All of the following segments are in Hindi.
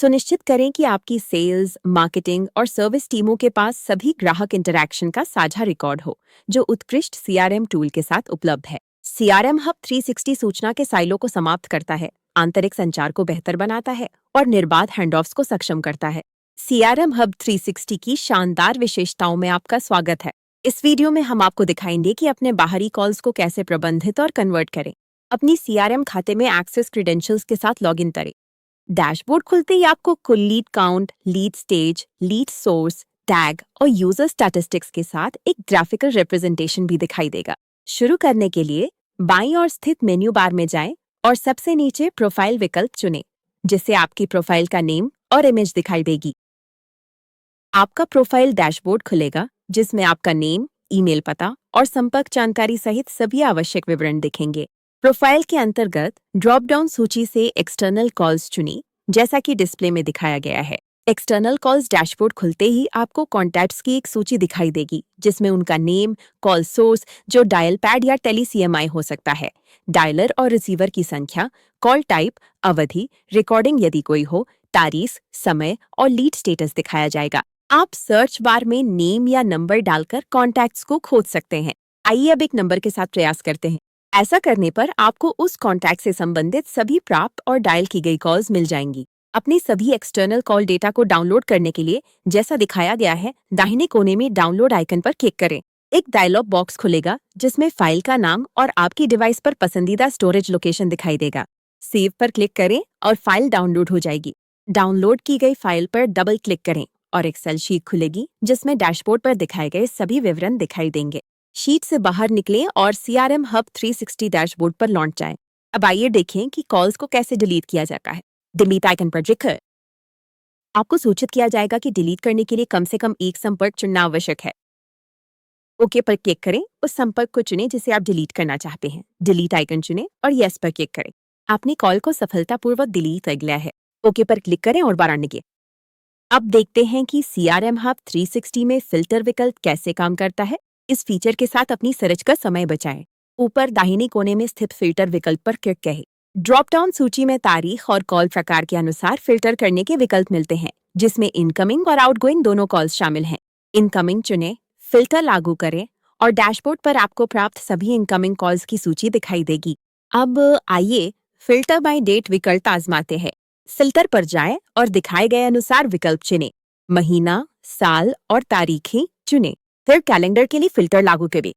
सुनिश्चित करें कि आपकी सेल्स, मार्केटिंग और सर्विस टीमों के पास सभी ग्राहक इंटरैक्शन का साझा रिकॉर्ड हो, जो उत्कृष्ट सीआरएम टूल के साथ उपलब्ध है। सीआरएम हब 360 सूचना के साइलों को समाप्त करता है, आंतरिक संचार को बेहतर बनाता है और निर्बाध हैंडऑफ्स को सक्षम करता है। सीआरएम हब 360 की शानदार विशेषताओं में आपका स्वागत है। इस वीडियो में हम आपको दिखाएंगे कि अपने बाहरी कॉल्स को कैसे प्रबंधित और कन्वर्ट करें। अपनी सीआरएम खाते में एक्सेस क्रेडेंशियल्स के साथ लॉगिन करें। डैशबोर्ड खुलते ही आपको कुल lead count, lead stage, lead source, tag और यूजर स्टैटिस्टिक्स के साथ एक ग्राफिकल रिप्रेजेंटेशन भी दिखाई देगा। शुरू करने के लिए बाईं ओर स्थित मेन्यू बार में जाएं और सबसे नीचे प्रोफाइल विकल्प चुनें, जिससे आपकी प्रोफाइल का नेम और इमेज दिखाई देगी। आपका प्रोफाइल डैशबोर्ड खुलेगा, जिसमें आपका नेम, ईमेल पता और संपर्क जानकारी सहित सभी आवश्यक विवरण दिखेंगे। प्रोफाइल के अंतर्गत ड्रॉप डाउन सूची से एक्सटर्नल कॉल्स चुनें, जैसा कि डिस्प्ले में दिखाया गया है। एक्सटर्नल कॉल्स डैशबोर्ड खुलते ही आपको कॉन्टैक्ट्स की एक सूची दिखाई देगी, जिसमें उनका नेम, कॉल सोर्स जो डायल पैड या टेली सीएमआई हो सकता है, डायलर और रिसीवर की संख्या, कॉल टाइप, अवधि, रिकॉर्डिंग यदि कोई हो, तारीख, समय और लीड स्टेटस दिखाया जाएगा। आप सर्च बार में नेम या नंबर डालकर कॉन्टैक्ट्स को खोज सकते हैं। आइए अब एक नंबर के साथ प्रयास करते हैं। ऐसा करने पर आपको उस कॉन्टैक्ट से संबंधित सभी प्राप्त और डायल की गई कॉल्स मिल जाएंगी। अपनी सभी एक्सटर्नल कॉल डेटा को डाउनलोड करने के लिए जैसा दिखाया गया है, दाहिने कोने में डाउनलोड आइकन पर क्लिक करें। एक डायलॉग बॉक्स खुलेगा, जिसमें फाइल का नाम और आपकी डिवाइस पर पसंदीदा स्टोरेज लोकेशन दिखाई देगा। सेव पर क्लिक करें और फाइल डाउनलोड हो जाएगी। डाउनलोड की गई फाइल पर डबल क्लिक करें और एक्सेल शीट खुलेगी, जिसमें डैशबोर्ड पर दिखाए गए सभी विवरण दिखाई देंगे। शीट से बाहर निकलें और सीआरएम हब 360 डैशबोर्ड पर लौट जाएं। अब आइए देखें कि कॉल्स को कैसे डिलीट किया जाता है। डिलीट आइकन पर क्लिक करें। आपको सूचित किया जाएगा कि डिलीट करने के लिए कम से कम एक संपर्क चुनना आवश्यक है। ओके पर क्लिक करें, उस संपर्क को चुनें जिसे आप डिलीट करना चाहते हैं। डिलीट आइकन चुनें और यस पर क्लिक करें। आपने कॉल को सफलतापूर्वक डिलीट कर लिया है। ओके पर क्लिक करें और बाहर निकलें। अब देखते हैं कि सीआरएम हब 360 में फिल्टर विकल्प कैसे काम करता है। इस फीचर के साथ अपनी सर्च का समय बचाएं। ऊपर दाहिने कोने में स्थित फिल्टर विकल्प पर क्लिक करें। ड्रॉप डाउन सूची में तारीख और कॉल प्रकार के अनुसार फिल्टर करने के विकल्प मिलते हैं, जिसमें इनकमिंग और आउटगोइंग दोनों कॉल्स शामिल हैं। इनकमिंग चुनें, फिल्टर लागू करें और डैशबोर्ड पर आपको प्राप्त सभी इनकमिंग कॉल्स की सूची दिखाई देगी। अब आइए फिल्टर बाय डेट विकल्प आजमाते हैं। फिल्टर पर जाएं और दिखाए गए अनुसार विकल्प चुनें। महीना, साल और तारीखें चुनें। फिर कैलेंडर के लिए फिल्टर लागू करें।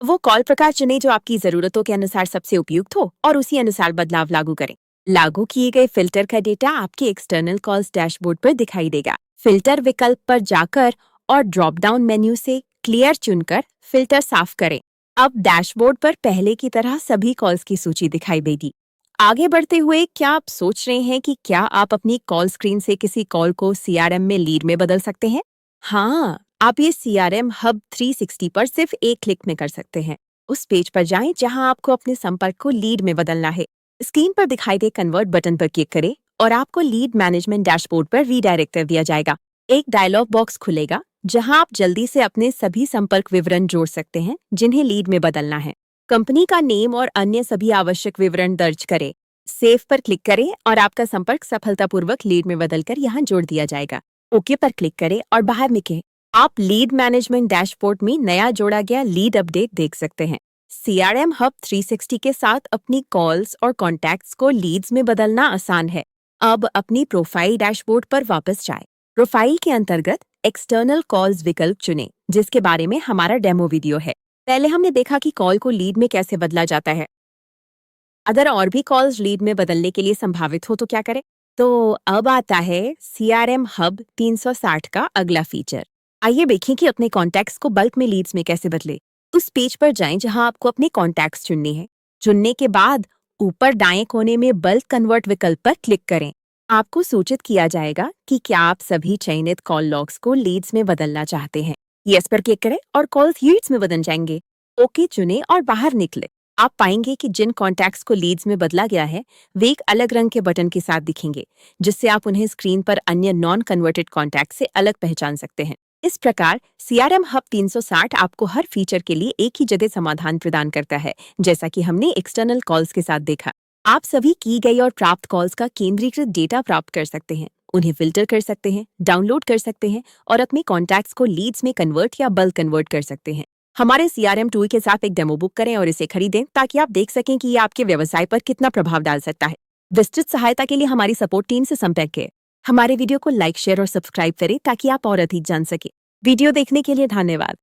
वो कॉल प्रकार चुनें जो आपकी जरूरतों के अनुसार सबसे उपयुक्त हो और उसी अनुसार बदलाव लागू करें। लागू किए गए फिल्टर का डेटा आपके एक्सटर्नल कॉल्स डैशबोर्ड पर दिखाई देगा। फिल्टर विकल्प पर जाकर और ड्रॉप डाउन मेन्यू से क्लियर चुनकर फिल्टर साफ करें। अब डैशबोर्ड पर पहले की तरह सभी कॉल्स की सूची दिखाई देगी। आगे बढ़ते हुए क्या आप सोच रहे हैं कि क्या आप अपनी कॉल स्क्रीन से किसी कॉल को सीआरएम में लीड में बदल सकते हैं? हाँ, आप ये सीआरएम हब 360 पर सिर्फ एक क्लिक में कर सकते हैं। उस पेज पर जाएं जहां आपको अपने संपर्क को लीड में बदलना है। स्क्रीन पर दिखाई गए कन्वर्ट बटन पर क्लिक करें और आपको लीड मैनेजमेंट डैशबोर्ड पर रीडायरेक्ट कर दिया जाएगा। एक डायलॉग बॉक्स खुलेगा, जहां आप जल्दी से अपने सभी संपर्क विवरण जोड़ सकते हैं जिन्हें लीड में बदलना है। कंपनी का नेम और अन्य सभी आवश्यक विवरण दर्ज करें। सेव पर क्लिक करें और आपका संपर्क सफलतापूर्वक लीड में बदलकर यहां जोड़ दिया जाएगा। ओके पर क्लिक करें और बाहर निकलें। आप लीड मैनेजमेंट डैशबोर्ड में नया जोड़ा गया लीड अपडेट देख सकते हैं। सीआरएम हब 360 के साथ अपनी कॉल्स और कॉन्टैक्ट्स को लीड्स में बदलना आसान है। अब अपनी प्रोफाइल डैशबोर्ड पर वापस जाएं। प्रोफाइल के अंतर्गत एक्सटर्नल कॉल्स विकल्प चुनें, जिसके बारे में हमारा डेमो वीडियो है। पहले हमने देखा कि कॉल को लीड में कैसे बदला जाता है। अगर और भी कॉल्स लीड में बदलने के लिए संभावित हो तो क्या करें? तो अब आता है सीआरएम हब 360 का अगला फीचर। आइए देखें कि अपने कॉन्टैक्ट्स को बल्क में लीड्स में कैसे बदले। उस पेज पर जाएं जहां आपको अपने कॉन्टैक्ट्स चुनने हैं। चुनने के बाद ऊपर दाएं कोने में बल्क कन्वर्ट विकल्प पर क्लिक करें। आपको सूचित किया जाएगा कि क्या आप सभी चयनित कॉल लॉग्स को लीड्स में बदलना चाहते हैं। यस पर क्लिक करें और कॉल्स लीड्स में बदल जाएंगे। ओके चुनें और बाहर निकले। आप पाएंगे कि जिन कॉन्टैक्ट्स को लीड्स में बदला गया है वे एक अलग रंग के बटन के साथ दिखेंगे, जिससे आप उन्हें स्क्रीन पर अन्य नॉन कन्वर्टेड कॉन्टैक्ट से अलग पहचान सकते हैं। इस प्रकार सीआरएम हब 360 आपको हर फीचर के लिए एक ही जगह समाधान प्रदान करता है, जैसा कि हमने एक्सटर्नल कॉल्स के साथ देखा। आप सभी की गई और प्राप्त कॉल्स का केंद्रीकृत डेटा प्राप्त कर सकते हैं, उन्हें फिल्टर कर सकते हैं, डाउनलोड कर सकते हैं और अपने कॉन्टैक्ट्स को लीड्स में कन्वर्ट या बल्क कन्वर्ट कर सकते हैं। हमारे सीआरएम टूल के साथ एक डेमो बुक करें और इसे खरीदें ताकि आप देख सकें कि ये आपके व्यवसाय पर कितना प्रभाव डाल सकता है। विस्तृत सहायता के लिए हमारी सपोर्ट टीम से संपर्क करें। हमारे वीडियो को लाइक, शेयर और सब्सक्राइब करें ताकि आप और अधिक जान सकें। वीडियो देखने के लिए धन्यवाद।